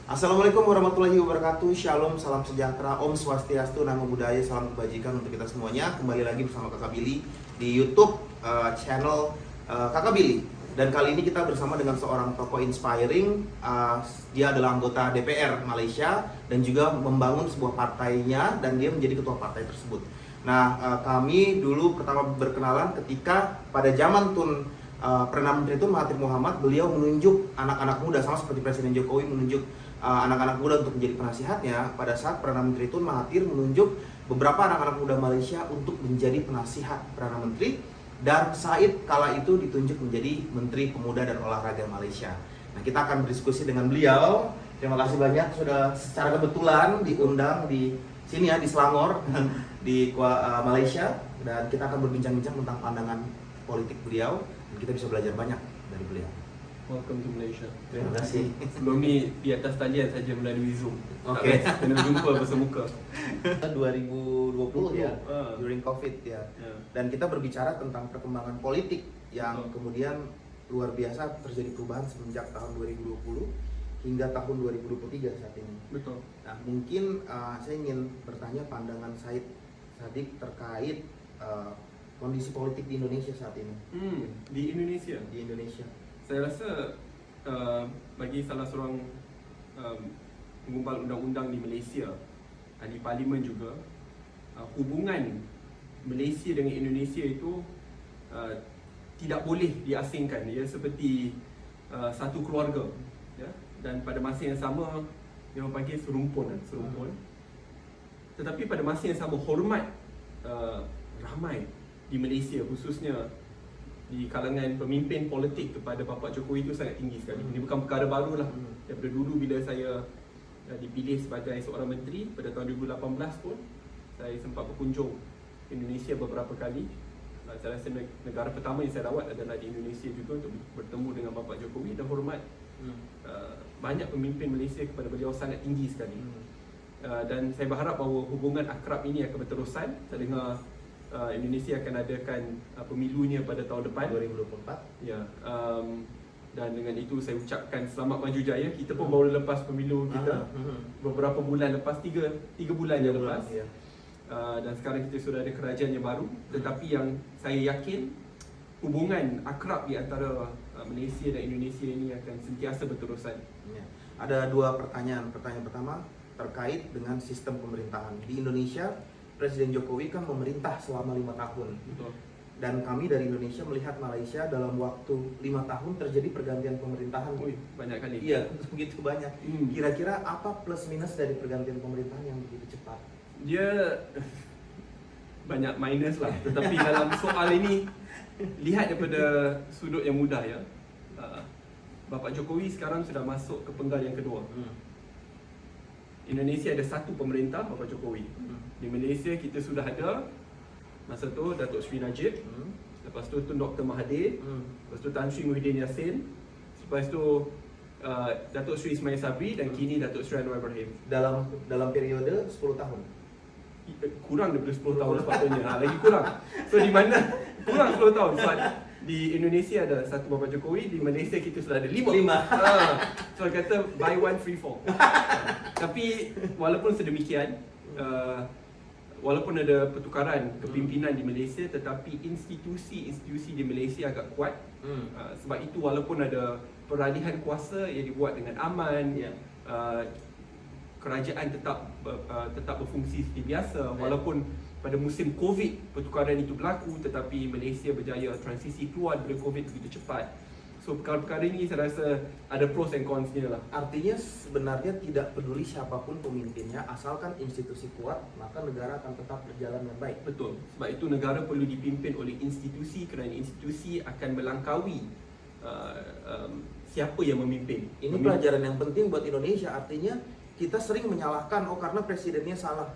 Assalamualaikum warahmatullahi wabarakatuh. Shalom, salam sejahtera, Om Swastiastu, Namo Buddhaya, salam kebajikan untuk kita semuanya. Kembali lagi bersama Kakak Billy di YouTube channel Kakak Billy. Dan kali ini kita bersama dengan seorang tokoh inspiring. Dia adalah anggota DPR Malaysia dan juga membangun sebuah partainya dan dia menjadi ketua partai tersebut. Nah, kami dulu pertama berkenalan ketika pada zaman Perdana Menteri Tun Mahathir Mohamad, beliau menunjuk anak-anak muda sama seperti Presiden Jokowi menunjuk anak-anak muda untuk menjadi penasihatnya. Pada saat Perdana Menteri Tun Mahathir menunjuk beberapa anak-anak muda Malaysia untuk menjadi penasihat Perdana Menteri, dan Said kala itu ditunjuk menjadi Menteri Pemuda dan Olahraga Malaysia. Nah, kita akan berdiskusi dengan beliau. Terima kasih banyak sudah secara kebetulan diundang di sini ya, di Selangor di Malaysia, dan kita akan berbincang-bincang tentang pandangan politik beliau dan kita bisa belajar banyak dari beliau. Welcome to Malaysia. Terima kasih. Sebelum ni di atas talian saja melalui Zoom. Oke. Kena jumpa bersama muka. 2020 ya, during COVID ya. Dan kita berbicara tentang perkembangan politik yang kemudian luar biasa terjadi perubahan semenjak tahun 2020 hingga tahun 2023 saat ini. Betul. Nah, mungkin saya ingin bertanya pandangan Said Saddiq terkait kondisi politik di Indonesia saat ini. Di Indonesia. Di Indonesia. Saya rasa bagi salah seorang penggumpal undang-undang di Malaysia, ahli parlimen juga, hubungan Malaysia dengan Indonesia itu tidak boleh diasingkan. Ia seperti satu keluarga, ya? Dan pada masa yang sama dia orang panggil serumpun. Tetapi pada masa yang sama hormat ramai di Malaysia, khususnya di kalangan pemimpin politik kepada Bapak Jokowi itu sangat tinggi sekali. Ini bukan perkara baru lah. Daripada dulu bila saya dipilih sebagai seorang menteri pada tahun 2018 pun, saya sempat berkunjung Indonesia beberapa kali. Saya rasa negara pertama yang saya rawat adalah di Indonesia juga untuk bertemu dengan Bapak Jokowi, dan hormat banyak pemimpin Malaysia kepada beliau sangat tinggi sekali. Dan saya berharap bahawa hubungan akrab ini akan berterusan. Saya dengar Indonesia akan adakan pemilunya pada tahun depan 2024. ya, dan dengan itu saya ucapkan selamat maju jaya. Kita pun baru lepas pemilu kita beberapa bulan lepas, 3 bulan yang lepas ya. Dan sekarang kita sudah ada kerajaan yang baru. Tetapi yang saya yakin hubungan akrab di antara Malaysia dan Indonesia ini akan sentiasa berterusan. Ya. Ada dua pertanyaan. Pertanyaan pertama terkait dengan sistem pemerintahan di Indonesia. Presiden Jokowi kan memerintah selama 5 tahun. Betul. Dan kami dari Indonesia melihat Malaysia dalam waktu 5 tahun terjadi pergantian pemerintahan. Banyak kali. Iya, begitu banyak. Kira-kira apa plus minus dari pergantian pemerintahan yang begitu cepat? Dia banyak minus lah. Tetapi dalam soal ini, lihat daripada sudut yang mudah ya. Bapak Jokowi sekarang sudah masuk ke penggal yang kedua. Indonesia ada satu pemerintah, Bapak Jokowi. Di Malaysia kita sudah ada masa tu Datuk Seri Najib, lepas tu Tun Dr. Mahathir, lepas tu Tan Sri Muhyiddin Yassin, lepas tu Datuk Seri Ismail Sabri, dan kini Datuk Seri Anwar Ibrahim. Dalam periode 10 tahun. Kurang daripada 10 tahun sepatutnya. Lagi kurang. So di mana kurang 10 tahun. So, di Indonesia ada satu Bapak Jokowi, di Malaysia kita sudah ada 5. So kata buy one free four. Tapi walaupun sedemikian, walaupun ada pertukaran kepimpinan di Malaysia, tetapi institusi di Malaysia agak kuat. Sebab itu walaupun ada peralihan kuasa yang dibuat dengan aman, kerajaan tetap berfungsi seperti biasa. Walaupun pada musim COVID pertukaran itu berlaku, tetapi Malaysia berjaya transisi keluar dari COVID begitu cepat. So perkara-perkara ini saya rasa ada pros and cons-nya lah. Artinya sebenarnya tidak peduli siapapun pemimpinnya, asalkan institusi kuat, maka negara akan tetap berjalan dengan baik. Betul. Sebab itu negara perlu dipimpin oleh institusi, kerana institusi akan melangkaui siapa yang memimpin. Ini pelajaran yang penting buat Indonesia. Artinya kita sering menyalahkan, karena presidennya salah,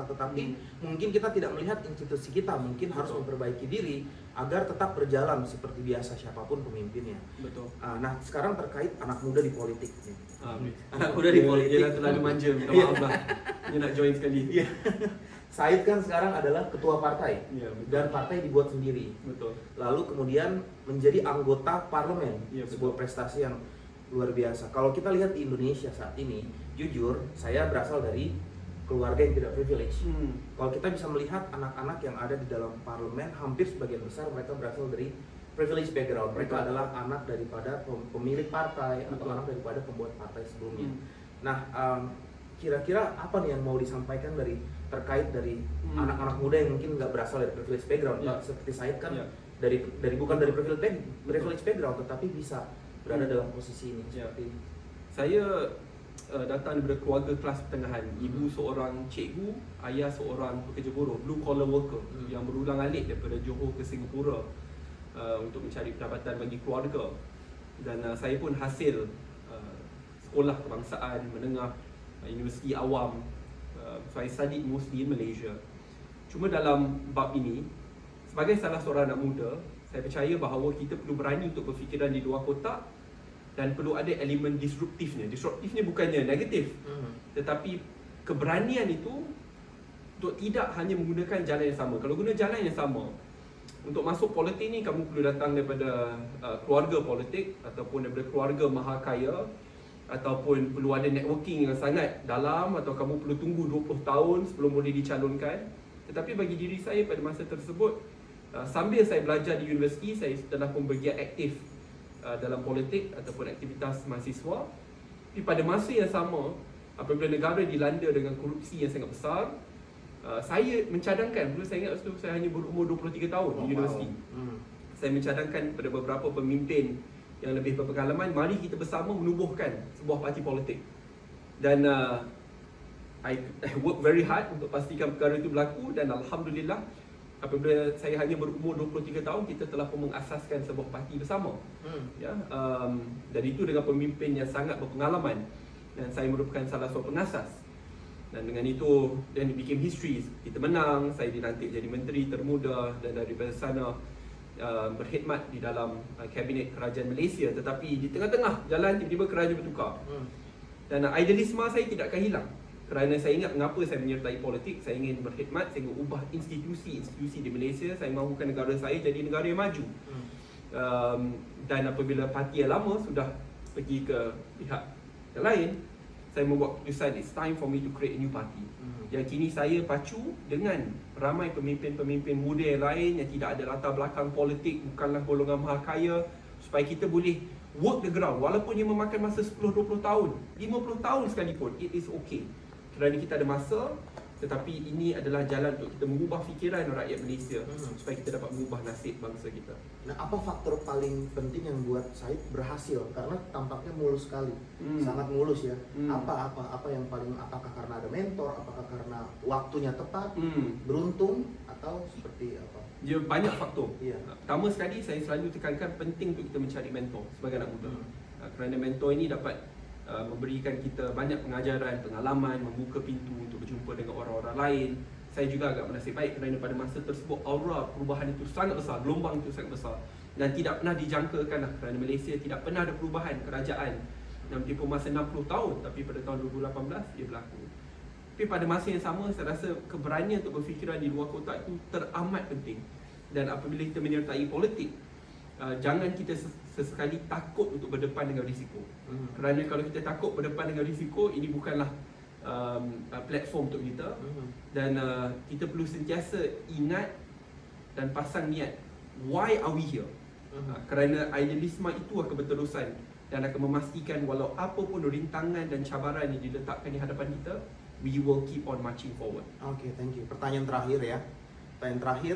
tetapi mungkin kita tidak melihat institusi kita, mungkin harus memperbaiki diri agar tetap berjalan seperti biasa siapapun pemimpinnya. Betul. Nah, sekarang terkait anak muda di politik. Anak muda di politik. Dia terlalu manja, minta maaf lah. Dia nak join sekali. Said kan sekarang adalah ketua partai, dan partai dibuat sendiri. Betul. Lalu kemudian menjadi anggota parlemen, sebuah prestasi yang luar biasa. Kalau kita lihat di Indonesia saat ini, jujur saya berasal dari keluarga yang tidak privilege. Kalau kita bisa melihat anak-anak yang ada di dalam parlemen, hampir sebagian besar mereka berasal dari privilege background. Mereka adalah anak daripada pemilik partai atau anak daripada pembuat partai sebelumnya. Nah, kira-kira apa nih yang mau disampaikan terkait dari anak-anak muda yang mungkin nggak berasal dari privilege background, Pak? Seperti Said kan dari bukan dari privilege background, tetapi bisa berada dalam posisi ini. Seperti saya datang daripada keluarga kelas pertengahan. Ibu seorang cikgu, ayah seorang pekerja buruh, blue collar worker yang berulang alik daripada Johor ke Singapura untuk mencari pendapatan bagi keluarga. Dan saya pun hasil sekolah kebangsaan menengah, universiti awam. So I studied mostly in Malaysia. Cuma dalam bab ini, sebagai salah seorang anak muda, saya percaya bahawa kita perlu berani untuk berfikiran di luar kotak dan perlu ada elemen disruptifnya. Disruptifnya bukannya negatif, tetapi keberanian itu untuk tidak hanya menggunakan jalan yang sama. Kalau guna jalan yang sama, untuk masuk politik ni kamu perlu datang daripada keluarga politik ataupun daripada keluarga maha kaya, ataupun perlu ada networking yang sangat dalam, atau kamu perlu tunggu 20 tahun sebelum boleh dicalonkan. Tetapi bagi diri saya pada masa tersebut, sambil saya belajar di universiti, saya telah pun bergiat aktif dalam politik ataupun aktivitas mahasiswa. Tapi pada masa yang sama, apabila negara dilanda dengan korupsi yang sangat besar, saya mencadangkan, dulu saya ingat waktu saya hanya berumur 23 tahun di universiti. Saya mencadangkan kepada beberapa pemimpin yang lebih berpengalaman, mari kita bersama menubuhkan sebuah parti politik. Dan I work very hard untuk pastikan perkara itu berlaku, dan alhamdulillah apabila saya hanya berumur 23 tahun, kita telah pun mengasaskan sebuah parti bersama. Ya, dan itu dengan pemimpin yang sangat berpengalaman, dan saya merupakan salah seorang pengasas. Dan dengan itu, dan it became history. Kita menang, saya dilantik jadi menteri termuda, dan daripada sana berkhidmat di dalam kabinet kerajaan Malaysia. Tetapi di tengah-tengah jalan tiba-tiba kerajaan bertukar. Dan idealisme saya tidak akan hilang, kerana saya ingat mengapa saya menyertai politik. Saya ingin berkhidmat, saya ingin ubah institusi di Malaysia. Saya mahukan negara saya jadi negara yang maju. Dan apabila parti yang lama sudah pergi ke pihak yang lain, saya membuat keputusan, it's time for me to create a new party. Yang kini saya pacu dengan ramai pemimpin-pemimpin muda yang lain yang tidak ada latar belakang politik, bukanlah golongan maha kaya, supaya kita boleh work the ground. Walaupun ia memakan masa 10-20 tahun, 50 tahun sekalipun, it is okay. Kerana kita ada masa, tetapi ini adalah jalan untuk kita mengubah fikiran rakyat Malaysia supaya kita dapat mengubah nasib bangsa kita. Nah, apa faktor paling penting yang buat Said berhasil? Karena tampaknya mulus sekali, sangat mulus ya. Apa yang paling, apakah karena ada mentor, apakah karena waktunya tepat, beruntung, atau seperti apa? Dia banyak faktor. Iya. Pertama sekali, saya selalu tekankan penting untuk kita mencari mentor sebagai anak muda. Kerana mentor ini dapat memberikan kita banyak pengajaran, pengalaman, membuka pintu untuk berjumpa dengan orang-orang lain. Saya juga agak bernasib baik kerana pada masa tersebut aura perubahan itu sangat besar, gelombang itu sangat besar, dan tidak pernah dijangkakan lah, kerana Malaysia tidak pernah ada perubahan kerajaan dalam tempoh masa 60 tahun, tapi pada tahun 2018 ia berlaku. Tapi pada masa yang sama, saya rasa keberanian untuk berfikiran di luar kotak itu teramat penting. Dan apabila kita menyertai politik, jangan kita sesekali takut untuk berdepan dengan risiko. Kerana kalau kita takut berdepan dengan risiko, ini bukanlah platform untuk kita. Dan kita perlu sentiasa ingat dan pasang niat, why are we here? Kerana idealisme itu akan berterusan dan akan memastikan walau apa pun rintangan dan cabaran yang diletakkan di hadapan kita, we will keep on marching forward. Okay, thank you. Pertanyaan terakhir ya. Pertanyaan terakhir,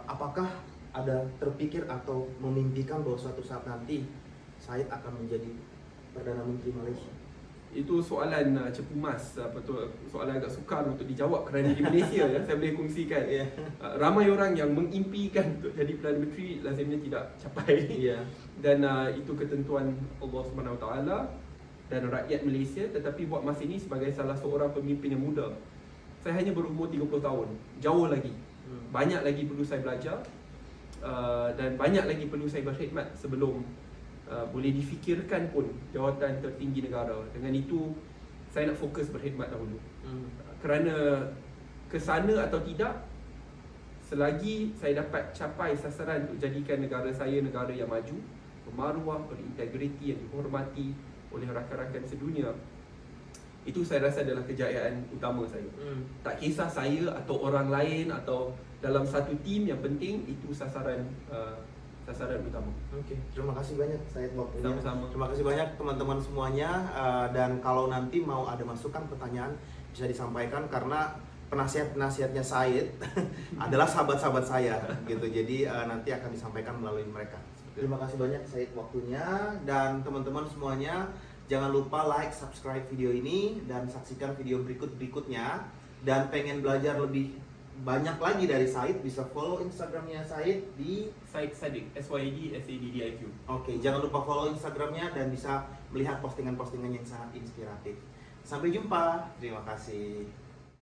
apakah ada terpikir atau memimpikan bahwa suatu saat nanti Said akan menjadi Perdana Menteri Malaysia? Itu soalan cepu mas, soalan agak sukar untuk dijawab kerana di Malaysia ya, saya boleh kongsikan. Ramai orang yang mengimpikan untuk jadi Perdana Menteri, lazimnya tidak capai. Dan itu ketentuan Allah SWT dan rakyat Malaysia. Tetapi buat masa ini, sebagai salah seorang pemimpin yang muda, saya hanya berumur 30 tahun, jauh lagi. Banyak lagi perlu saya belajar, dan banyak lagi perlu saya berkhidmat sebelum boleh difikirkan pun jawatan tertinggi negara. Dengan itu, saya nak fokus berkhidmat dahulu. Kerana kesana atau tidak, selagi saya dapat capai sasaran untuk jadikan negara saya negara yang maju, bermaruah, berintegriti, yang dihormati oleh rakan-rakan sedunia, itu saya rasa adalah kejayaan utama saya. Tak kisah saya atau orang lain atau dalam satu tim, yang penting itu sasaran utama. Oke, terima kasih banyak Said waktunya. Sama-sama. Terima kasih banyak teman-teman semuanya, dan kalau nanti mau ada masukan pertanyaan bisa disampaikan karena penasihat-penasihatnya Said adalah sahabat-sahabat saya gitu. Jadi nanti akan disampaikan melalui mereka. Terima kasih banyak Said waktunya, dan teman-teman semuanya jangan lupa like, subscribe video ini dan saksikan video berikutnya. Dan pengen belajar lebih banyak lagi dari Said, bisa follow Instagramnya Said di Said Saddiq, SYD Oke, jangan lupa follow Instagramnya dan bisa melihat postingan-postingan yang sangat inspiratif. Sampai jumpa, terima kasih.